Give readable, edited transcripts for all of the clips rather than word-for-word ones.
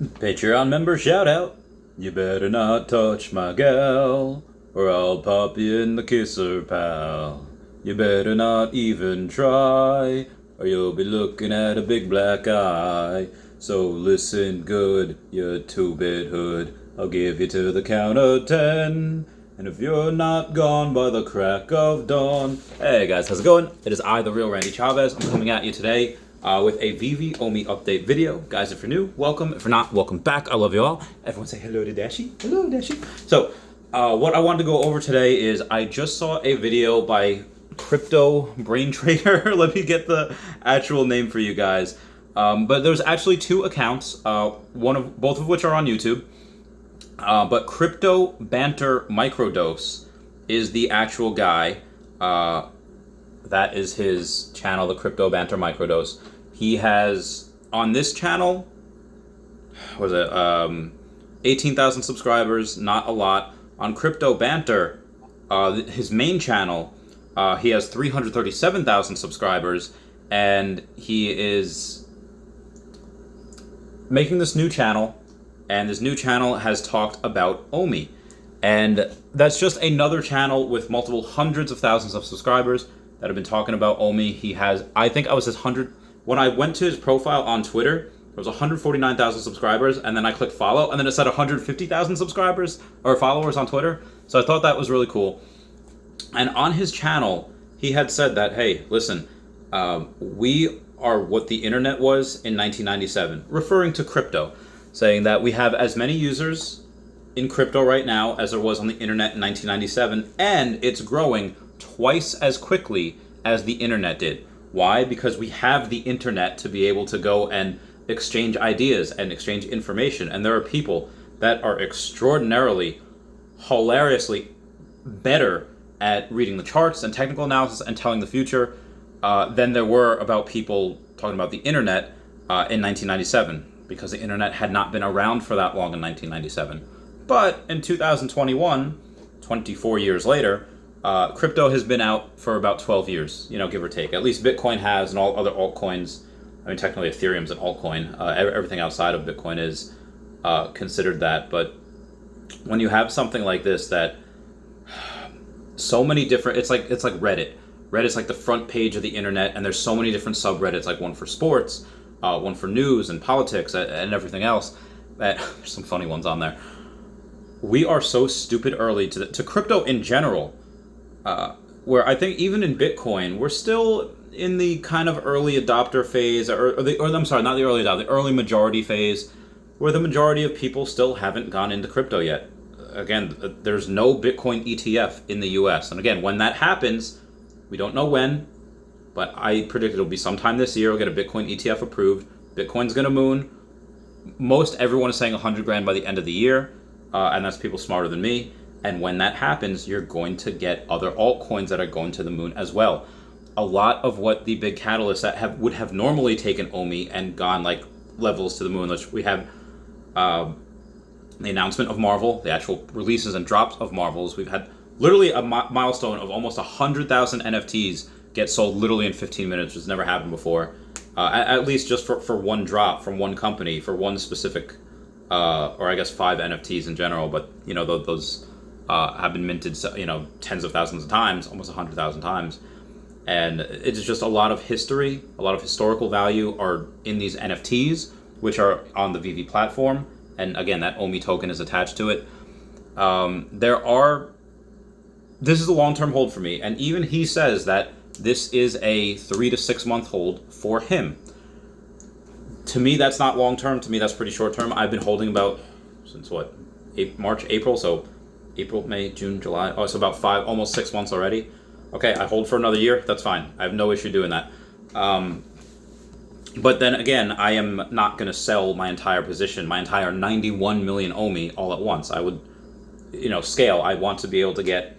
Patreon member shout out. You better not touch my gal, or I'll pop you in the kisser, pal. You better not even try, or you'll be looking at a big black eye. So listen good, you two-bit hood. I'll give you to the count of 10. And if you're not gone by the crack of dawn. Hey guys, how's it going? It is I, the real Randy Chavez. I'm coming at you today with a VV OMI update video. Guys, if you're new, welcome. If you're not, welcome back. I love you all. Everyone say hello to Dashi. Hello, Dashi. So, what I wanted to go over today is I just saw a video by Crypto Brain Trader. Let me get the actual name for you guys. But there's actually two accounts, both of which are on YouTube. But Crypto Banter Microdose is the actual guy. That is his channel, the Crypto Banter Microdose. He has, on this channel, 18,000 subscribers, not a lot. On Crypto Banter, his main channel, he has 337,000 subscribers, and he is making this new channel, and this new channel has talked about OMI. And that's just another channel with multiple hundreds of thousands of subscribers that have been talking about OMI. He has, I think I was his 100, when I went to his profile on Twitter, there was 149,000 subscribers, and then I clicked follow, and then it said 150,000 subscribers, or followers on Twitter. So I thought that was really cool. And on his channel, he had said that, hey, listen, we are what the internet was in 1997, referring to crypto, saying that we have as many users in crypto right now as there was on the internet in 1997, and it's growing twice as quickly as the internet did. Why? Because we have the internet to be able to go and exchange ideas and exchange information, and there are people that are extraordinarily, hilariously better at reading the charts and technical analysis and telling the future than there were about people talking about the internet in 1997, because the internet had not been around for that long in 1997. But in 2021, 24 years later, crypto has been out for about 12 years, give or take. At least Bitcoin has, and all other altcoins. I mean, technically Ethereum's an altcoin. Everything outside of Bitcoin is considered that. But when you have something like this, that so many different, it's like Reddit. Reddit's like the front page of the internet, and there's so many different subreddits, like one for sports, one for news and politics and everything else. There's some funny ones on there. We are so stupid early to crypto in general, where I think even in Bitcoin, we're still in the kind of early adopter phase, or I'm sorry, not the early adopter, the early majority phase, where the majority of people still haven't gone into crypto yet. Again, there's no Bitcoin ETF in the US. And again, when that happens, we don't know when, but I predict it'll be sometime this year. We'll get a Bitcoin ETF approved. Bitcoin's gonna moon. Most everyone is saying 100 grand by the end of the year. And that's people smarter than me. And when that happens, you're going to get other altcoins that are going to the moon as well. A lot of what the big catalysts that would have normally taken OMI and gone like levels to the moon, which we have the announcement of Marvel, the actual releases and drops of Marvels. We've had literally a milestone of almost 100,000 NFTs get sold literally in 15 minutes, which has never happened before. At least just for one drop from one company, for one specific or I guess 5 NFTs in general, but those have been minted, tens of thousands of times, almost 100,000 times, and it's just a lot of history, a lot of historical value are in these NFTs, which are on the VV platform, and again, that OMI token is attached to it. This is a long-term hold for me, and even he says that this is a 3 to 6 month hold for him. To me, that's not long-term. To me, that's pretty short-term. I've been holding about, since what, March, April, so April, May, June, July. Oh, it's about almost 6 months already. Okay, I hold for another year. That's fine. I have no issue doing that. But then again, I am not going to sell my entire position, my entire 91 million OMI all at once. I would, scale. I want to be able to get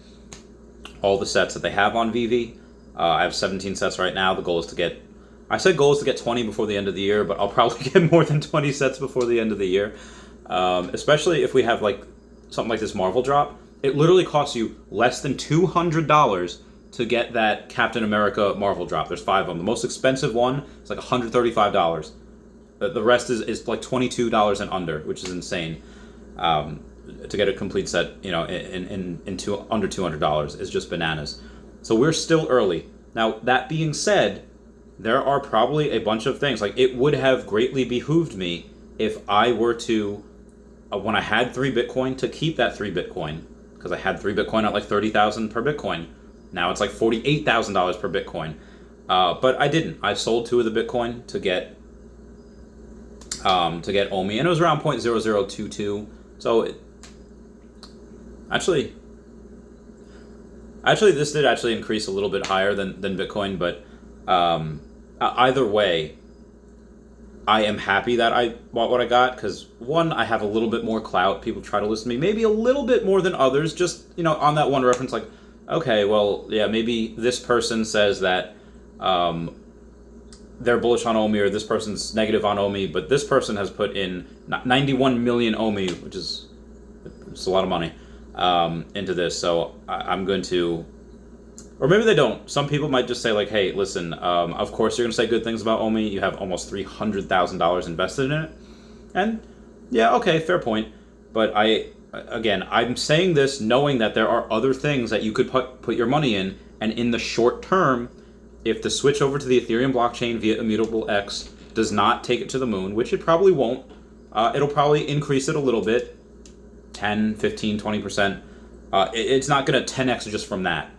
all the sets that they have on VV. I have 17 sets right now. The goal is to get, I said goal is to get 20 before the end of the year, but I'll probably get more than 20 sets before the end of the year. Especially if we have like something like this Marvel drop. It literally costs you less than $200 to get that Captain America Marvel drop. There's 5 of them. The most expensive one is like $135. The rest is like $22 and under, which is insane. To get a complete set, under $200 is just bananas. So we're still early. Now, that being said, there are probably a bunch of things. Like, it would have greatly behooved me if I were to, when I had 3 Bitcoin, to keep that 3 Bitcoin. Because I had 3 Bitcoin at like $30,000 per Bitcoin. Now it's like $48,000 per Bitcoin. But I didn't. I sold 2 of the Bitcoin to get OMI, and it was around 0.0022. So actually, this did actually increase a little bit higher than Bitcoin. But either way, I am happy that I bought what I got, because one, I have a little bit more clout. People try to listen to me maybe a little bit more than others, just on that one reference, like, okay, well, yeah, maybe this person says that they're bullish on OMI, or this person's negative on OMI, but this person has put in 91 million OMI, which is a lot of money, into this. So I'm going to, or maybe they don't. Some people might just say like, hey, listen, of course you're going to say good things about OMI. You have almost $300,000 invested in it. And yeah, okay, fair point. But I'm saying this knowing that there are other things that you could put your money in, and in the short term, if the switch over to the Ethereum blockchain via Immutable X does not take it to the moon, which it probably won't, it'll probably increase it a little bit, 10, 15, 20%. It's not going to 10x just from that,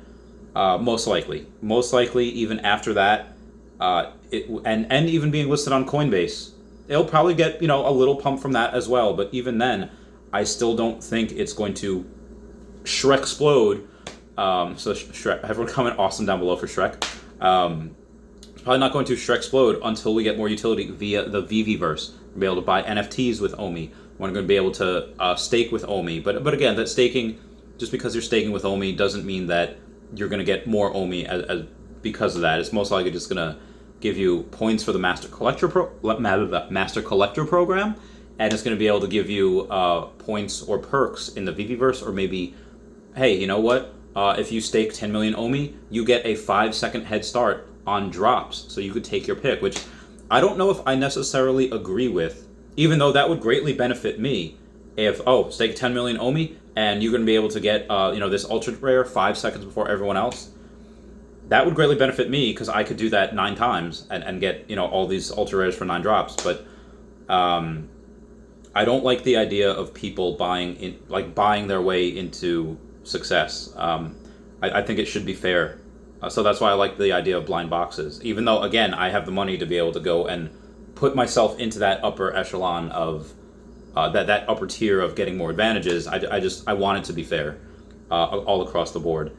most likely. Most likely, even after that, and even being listed on Coinbase, it'll probably get a little pump from that as well. But even then, I still don't think it's going to Shrek explode. So Shrek, everyone comment awesome down below for Shrek. It's probably not going to Shrek explode until we get more utility via the VVverse. We'll be able to buy NFTs with OMI. We're going to be able to stake with OMI. But again, that staking, just because you're staking with OMI doesn't mean that you're going to get more OMI as because of that. It's most likely just going to give you points for the Master Collector program, and it's going to be able to give you points or perks in the VVverse, or maybe, hey, you know what? If you stake 10 million OMI, you get a 5-second head start on drops. So you could take your pick, which I don't know if I necessarily agree with, even though that would greatly benefit me. If, stake 10 million OMI, and you're going to be able to get, this ultra rare 5 seconds before everyone else. That would greatly benefit me, because I could do that 9 times and get, all these ultra rares for 9 drops. But I don't like the idea of people buying their way into success. I think it should be fair. So that's why I like the idea of blind boxes. Even though, again, I have the money to be able to go and put myself into that upper echelon of that upper tier of getting more advantages. I want it to be fair all across the board.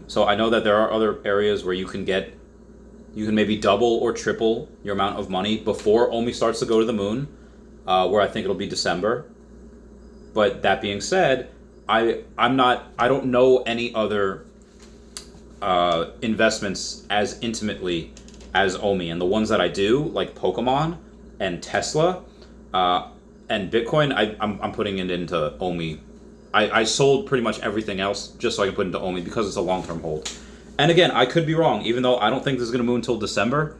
So I know that there are other areas where you can maybe double or triple your amount of money before OMI starts to go to the moon, where I think it'll be December. But that being said, I don't know any other investments as intimately as OMI, and the ones that I do, like Pokemon and Tesla and Bitcoin, I'm putting it into OMI. I sold pretty much everything else just so I can put into OMI because it's a long-term hold. And again, I could be wrong, even though I don't think this is going to move until December.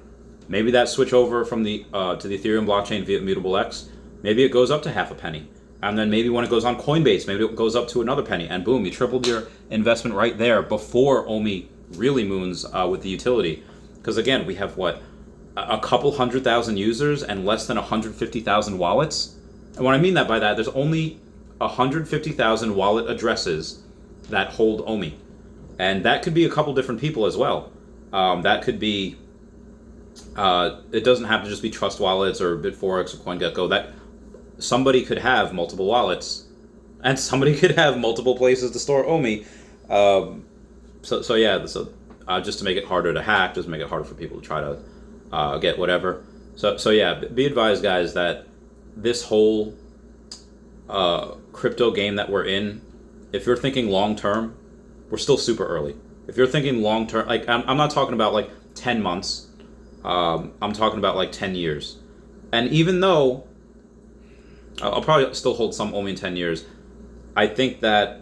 Maybe that switch over from the to the Ethereum blockchain via Immutable X, maybe it goes up to half a penny. And then maybe when it goes on Coinbase, maybe it goes up to another penny, and boom, you tripled your investment right there before OMI really moons with the utility. Because again, we have a couple 100,000 users and less than 150,000 wallets. And what I mean by that, there's only 150,000 wallet addresses that hold OMI, and that could be a couple different people as well. That could be. It doesn't have to just be Trust Wallets or Bitforex or CoinGecko. That somebody could have multiple wallets, and somebody could have multiple places to store OMI. So just to make it harder to hack, just make it harder for people to try to get whatever. So yeah, be advised, guys, that this whole crypto game that we're in, if you're thinking long term, we're still super early. If you're thinking long term, like I'm not talking about like 10 months. I'm talking about like 10 years. And even though I'll probably still hold some OMI in 10 years, I think that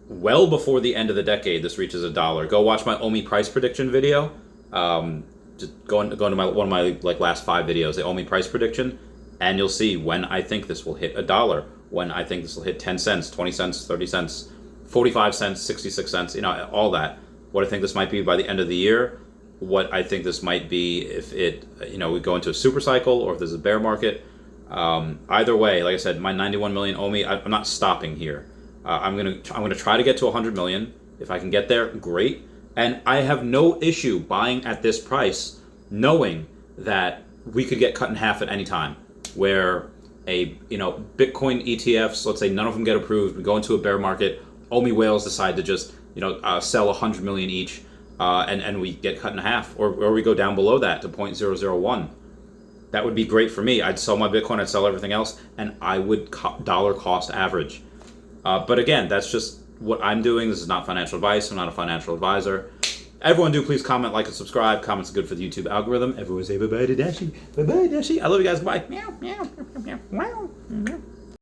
well before the end of the decade, this reaches $1. Go watch my OMI price prediction video. just go into one of my like last 5 videos, the OMI price prediction, and you'll see when I think this will hit $1, when I think this will hit 10 cents, 20 cents, 30 cents, 45 cents, 66 cents, all that. What I think this might be by the end of the year, what I think this might be if it, we go into a super cycle or if there's a bear market. Either way, like I said, my 91 million OMI, I'm not stopping here. I'm gonna try to get to 100 million. If I can get there, great. And I have no issue buying at this price, knowing that we could get cut in half at any time. Where Bitcoin ETFs, let's say none of them get approved, we go into a bear market, OMI whales decide to just sell 100 million each, and we get cut in half, or we go down below that to 0.001. That would be great for me. I'd sell my Bitcoin, I'd sell everything else, and I would dollar cost average. But again, that's just what I'm doing. This is not financial advice. I'm not a financial advisor. Everyone do please comment, like, and subscribe. Comments are good for the YouTube algorithm. Everyone say bye-bye to Dashi. Bye-bye, Dashi. I love you guys. Bye. Meow, meow, meow, meow, meow.